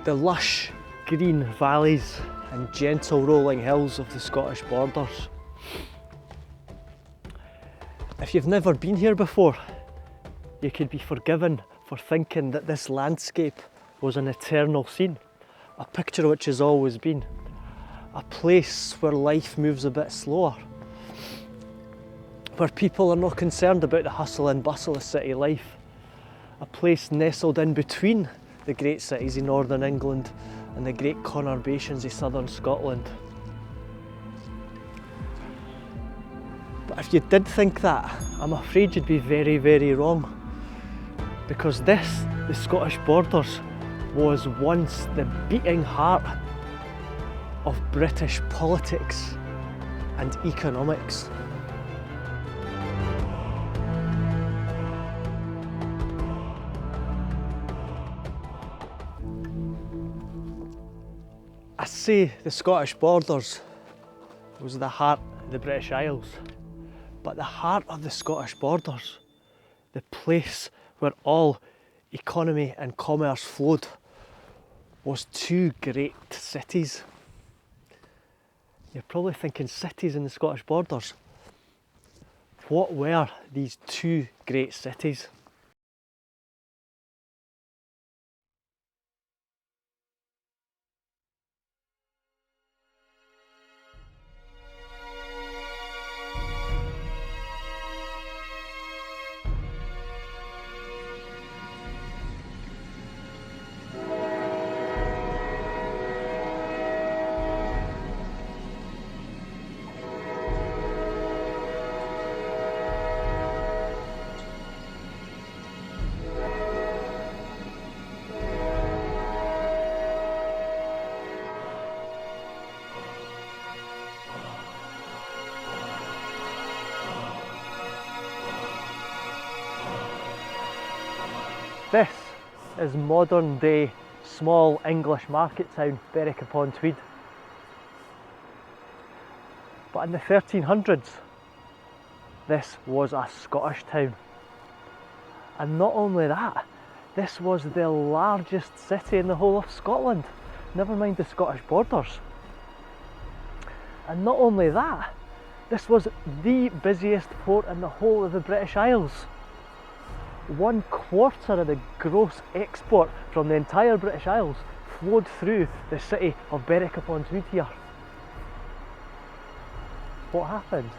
The lush green valleys and gentle rolling hills of the Scottish borders. If you've never been here before, you could be forgiven for thinking that this landscape was an eternal scene, a picture which has always been, a place where life moves a bit slower, where people are not concerned about the hustle and bustle of city life, a place nestled in between the great cities of northern England and the great conurbations of southern Scotland. But if you did think that, I'm afraid you'd be very, very wrong. Because this, the Scottish borders, was once the beating heart of British politics and economics. I say the Scottish borders was the heart of the British Isles, but the heart of the Scottish borders, the place where all economy and commerce flowed, was two great cities. You're probably thinking, cities in the Scottish borders. What were these two great cities? This is modern day small English market town Berwick-upon-Tweed. But in the 1300s, this was a Scottish town. And not only that, this was the largest city in the whole of Scotland, never mind the Scottish borders. And not only that, this was the busiest port in the whole of the British Isles. 1/4 of the gross export from the entire British Isles flowed through the city of Berwick-upon-Tweed here. What happened?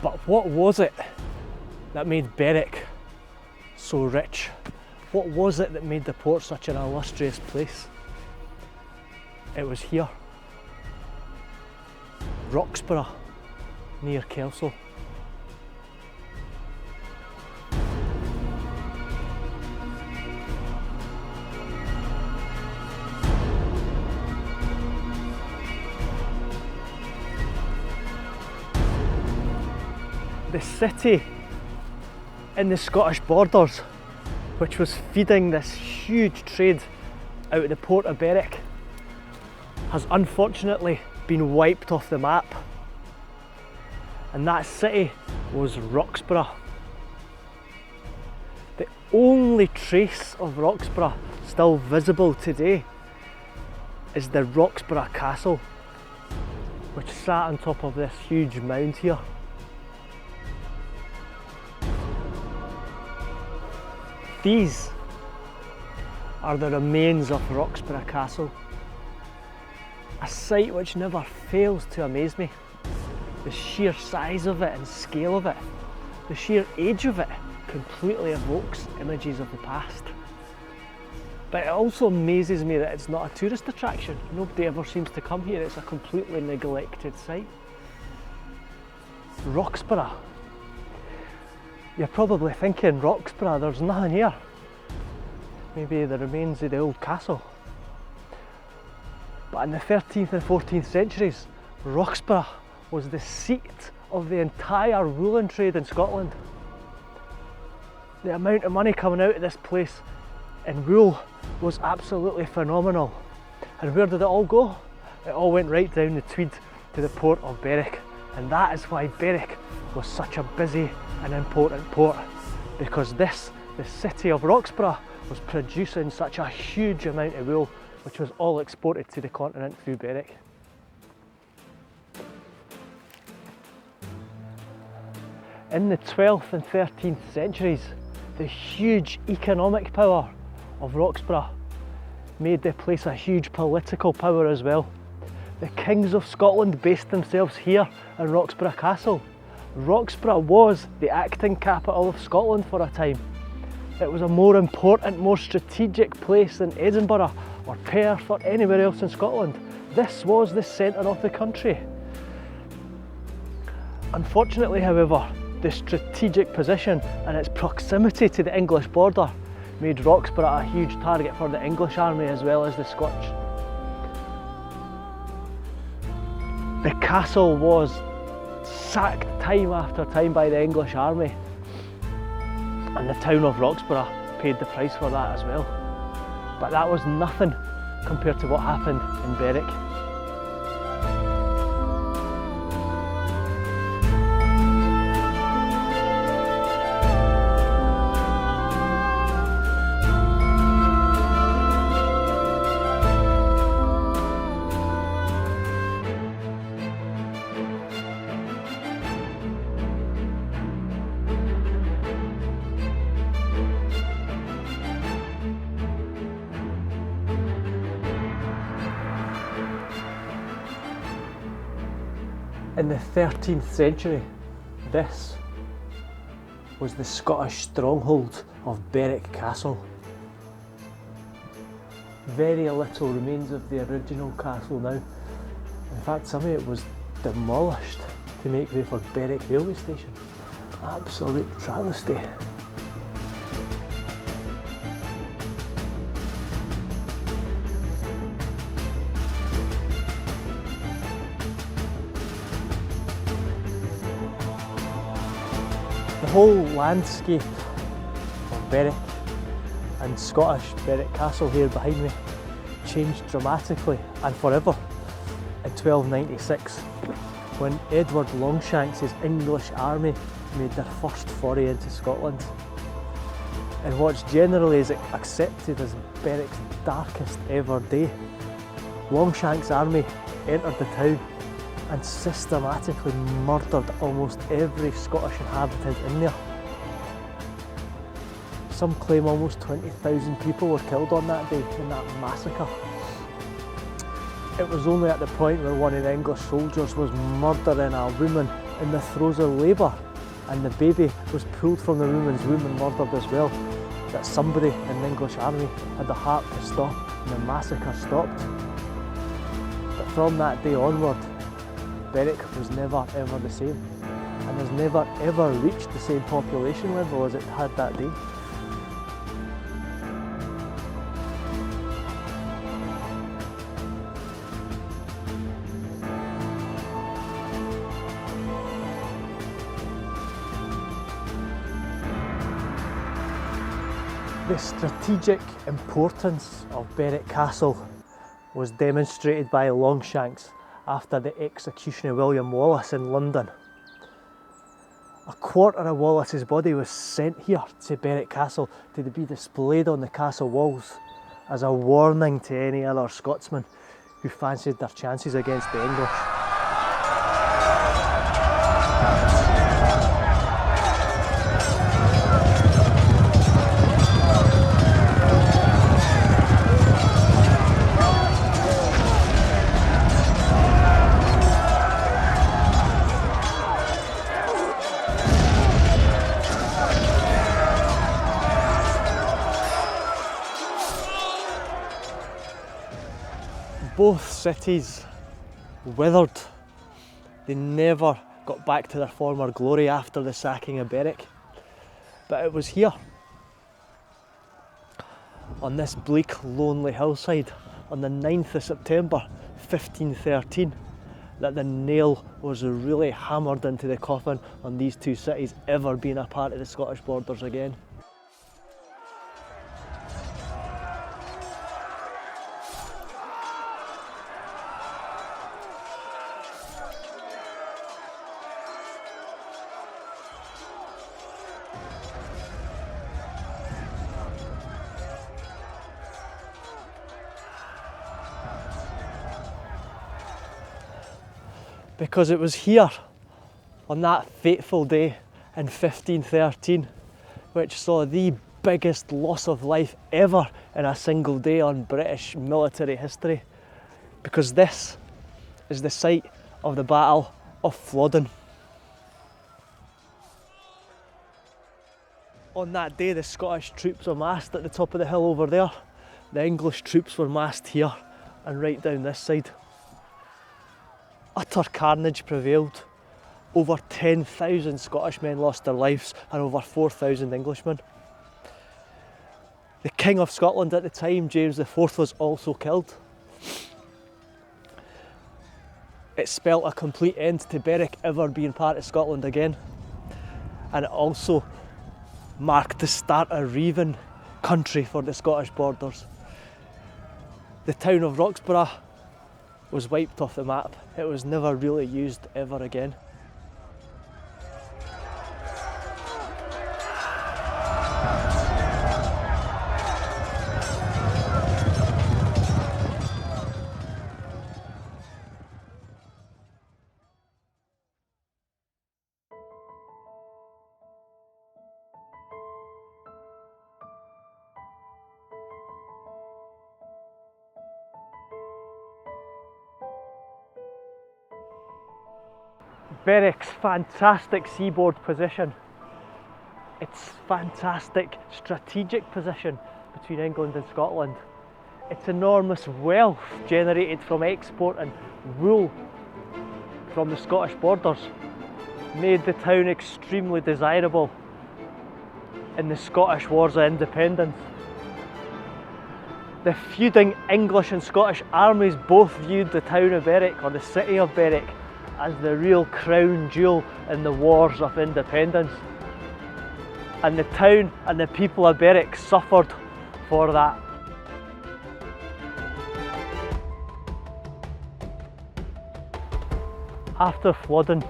But what was it that made Berwick so rich? What was it that made the port such an illustrious place? It was here, Roxburgh, near Kelso. The city in the Scottish borders, which was feeding this huge trade out of the port of Berwick, has unfortunately been wiped off the map. And that city was Roxburgh. The only trace of Roxburgh still visible today is the Roxburgh Castle, which sat on top of this huge mound here. These are the remains of Roxburgh Castle, a sight which never fails to amaze me. The sheer size of it and scale of it, the sheer age of it, completely evokes images of the past. But it also amazes me that it's not a tourist attraction. Nobody ever seems to come here. It's a completely neglected site. Roxburgh. You're probably thinking, Roxburgh, there's nothing here. maybe the remains of the old castle. But in the 13th and 14th centuries, Roxburgh was the seat of the entire woolen trade in Scotland. The amount of money coming out of this place in wool was absolutely phenomenal. And where did it all go? It all went right down the Tweed to the port of Berwick. And that is why Berwick was such a busy and important port, because this, the city of Roxburgh, was producing such a huge amount of wool, which was all exported to the continent through Berwick. In the 12th and 13th centuries, the huge economic power of Roxburgh made the place a huge political power as well. The kings of Scotland based themselves here in Roxburgh Castle. Roxburgh was the acting capital of Scotland for a time. It was a more important, more strategic place than Edinburgh or Perth or anywhere else in Scotland. This was the centre of the country. Unfortunately, however, the strategic position and its proximity to the English border made Roxburgh a huge target for the English army as well as the Scotch. The castle was sacked time after time by the English army, and the town of Roxburgh paid the price for that as well. But that was nothing compared to what happened in Berwick. In the 13th century, this was the Scottish stronghold of Berwick Castle. Very little remains of the original castle now. In fact, some of it was demolished to make way for Berwick railway station. Absolute travesty. The whole landscape of Berwick and Scottish Berwick Castle here behind me changed dramatically and forever in 1296 when Edward Longshanks' English army made their first foray into Scotland. In what's generally is accepted as Berwick's darkest ever day, Longshanks' army entered the town and systematically murdered almost every Scottish inhabitant in there. Some claim almost 20,000 people were killed on that day in that massacre. It was only at the point where one of the English soldiers was murdering a woman in the throes of labour and the baby was pulled from the woman's womb and murdered as well, that somebody in the English army had the heart to stop and the massacre stopped. But from that day onward, Berwick was never ever the same and has never ever reached the same population level as it had that day. The strategic importance of Berwick Castle was demonstrated by Longshanks after the execution of William Wallace in London. A quarter of Wallace's body was sent here to Berwick Castle to be displayed on the castle walls as a warning to any other Scotsmen who fancied their chances against the English. Both cities withered. They never got back to their former glory after the sacking of Berwick. But it was here, on this bleak, lonely hillside on the 9th of September 1513 that the nail was really hammered into the coffin on these two cities ever being a part of the Scottish borders again. Because it was here on that fateful day in 1513 which saw the biggest loss of life ever in a single day on British military history, because this is the site of the Battle of Flodden. On that day, the Scottish troops were massed at the top of the hill over there. The English troops were massed here and right down this side. Utter carnage prevailed. Over 10,000 Scottish men lost their lives and over 4,000 Englishmen. The King of Scotland at the time, James IV, was also killed. It spelt a complete end to Berwick ever being part of Scotland again. And it also marked the start of reaving country for the Scottish borders. The town of Roxburgh was wiped off the map. It was never really used ever again. Berwick's fantastic seaboard position, its fantastic strategic position between England and Scotland, its enormous wealth generated from exporting wool from the Scottish borders made the town extremely desirable in the Scottish Wars of Independence. The feuding English and Scottish armies both viewed the town of Berwick, or the city of Berwick, as the real crown jewel in the Wars of Independence. And the town and the people of Berwick suffered for that. After Flodden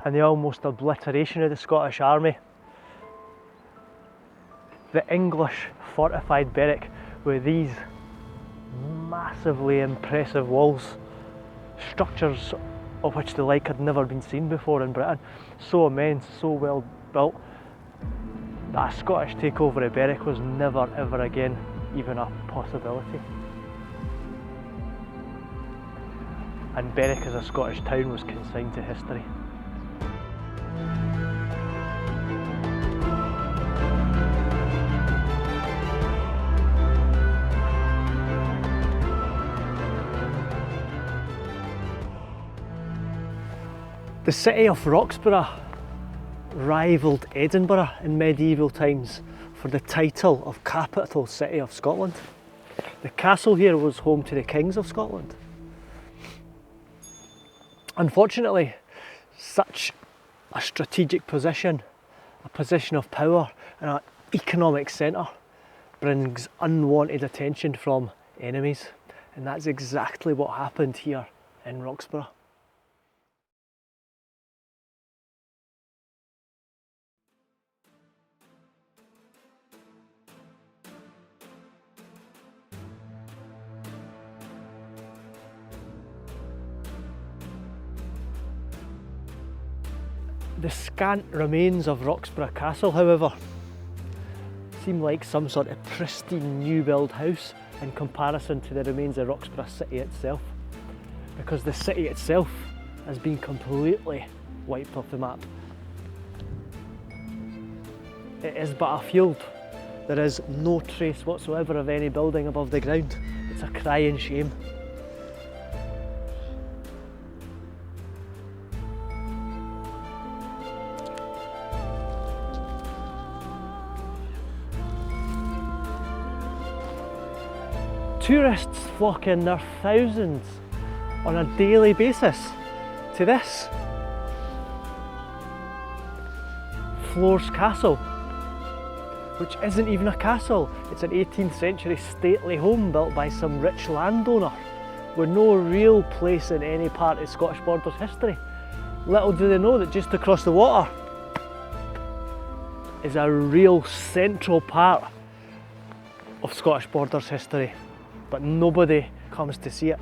and the almost obliteration of the Scottish army, the English fortified Berwick with these massively impressive walls, structures of which the like had never been seen before in Britain, so immense, so well built, that a Scottish takeover of Berwick was never ever again even a possibility. And Berwick as a Scottish town was consigned to history. The city of Roxburgh rivalled Edinburgh in medieval times for the title of capital city of Scotland. The castle here was home to the kings of Scotland. Unfortunately, such a strategic position, a position of power and an economic centre brings unwanted attention from enemies, and that's exactly what happened here in Roxburgh. The scant remains of Roxburgh Castle, however, seem like some sort of pristine new build house in comparison to the remains of Roxburgh city itself, because the city itself has been completely wiped off the map. It is but a field. There is no trace whatsoever of any building above the ground. It's a crying shame. Tourists flock in their thousands on a daily basis to this Floors Castle, which isn't even a castle. It's an 18th century stately home built by some rich landowner with no real place in any part of Scottish Borders history. Little do they know that just across the water is a real central part of Scottish Borders history, but nobody comes to see it.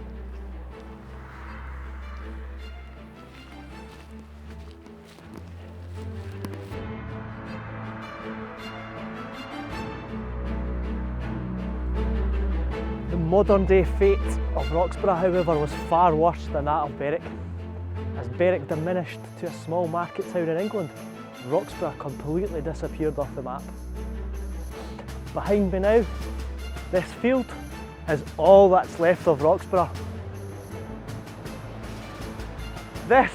The modern day fate of Roxburgh, however, was far worse than that of Berwick. As Berwick diminished to a small market town in England, Roxburgh completely disappeared off the map. Behind me now, this field is all that's left of Roxburgh. This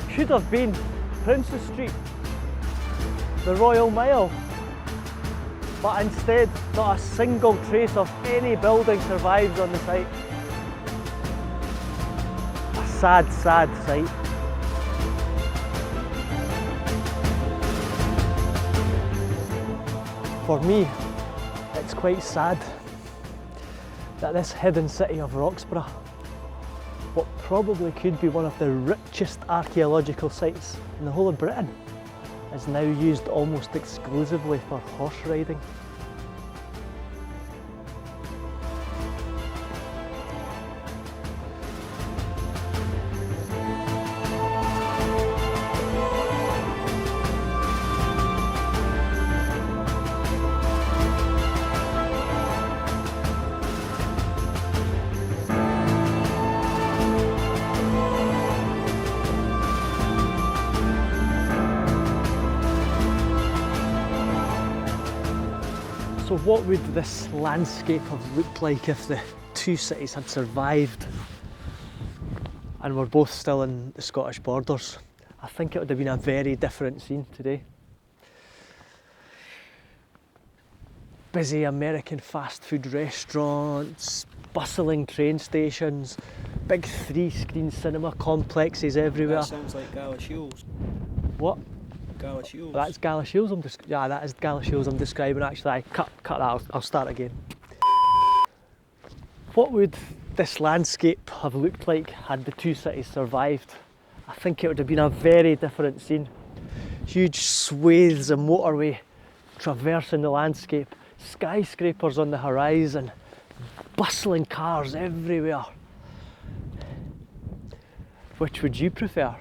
should have been Princes Street, the Royal Mile, but instead not a single trace of any building survives on the site. A sad, sad sight. For me, it's quite sad that this hidden city of Roxburgh, what probably could be one of the richest archaeological sites in the whole of Britain, is now used almost exclusively for horse riding. So what would this landscape have looked like if the two cities had survived and were both still in the Scottish Borders? I think it would have been a very different scene today. Busy American fast food restaurants, bustling train stations, big 3-screen cinema complexes everywhere. That sounds like Galashiels. What? Galashiels. That's Galashiels. Yeah, that is Galashiels I'm describing. Actually, I cut that. I'll start again. What would this landscape have looked like had the two cities survived? I think it would have been a very different scene. Huge swathes of motorway traversing the landscape, skyscrapers on the horizon, bustling cars everywhere. Which would you prefer?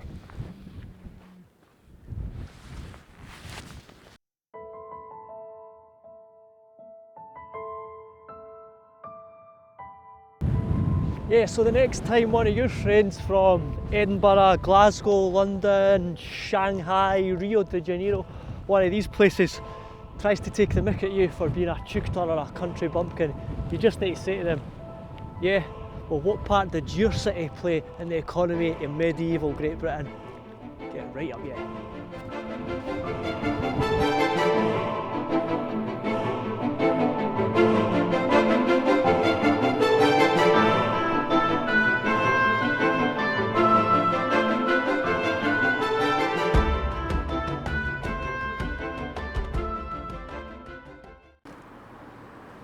Yeah, so the next time one of your friends from Edinburgh, Glasgow, London, Shanghai, Rio de Janeiro, one of these places tries to take the mick at you for being a chuckter or a country bumpkin, you just need to say to them, yeah, well what part did your city play in the economy in medieval Great Britain? Get right up, yeah.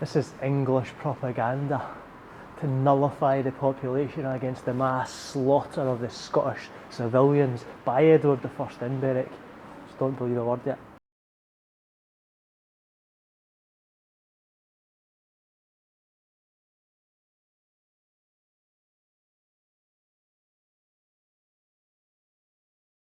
This is English propaganda to nullify the population against the mass slaughter of the Scottish civilians by Edward I in Berwick. Just don't believe a word yet.